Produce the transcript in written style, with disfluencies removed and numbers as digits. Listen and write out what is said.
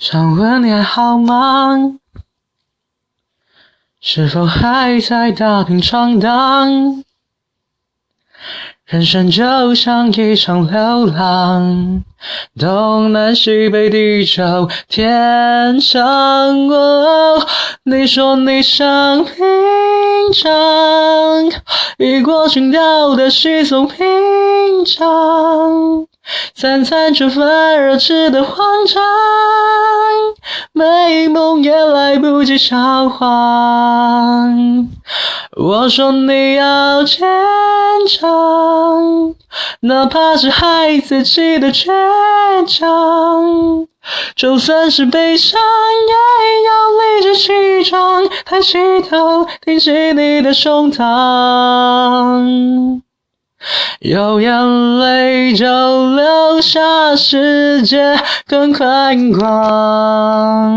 想问你还好吗？是否还在打拼闯荡？人生就像一场流浪，东南西北地久天长。你说你想屏障，已过尽掉的稀松平常，餐餐吃饭热吃的慌张，美梦也来不及消化。我说你要坚强，哪怕是孩子气的倔强，就算是悲伤也要理直气壮，抬起头挺起你的胸膛，有眼泪就流下，世界更宽广。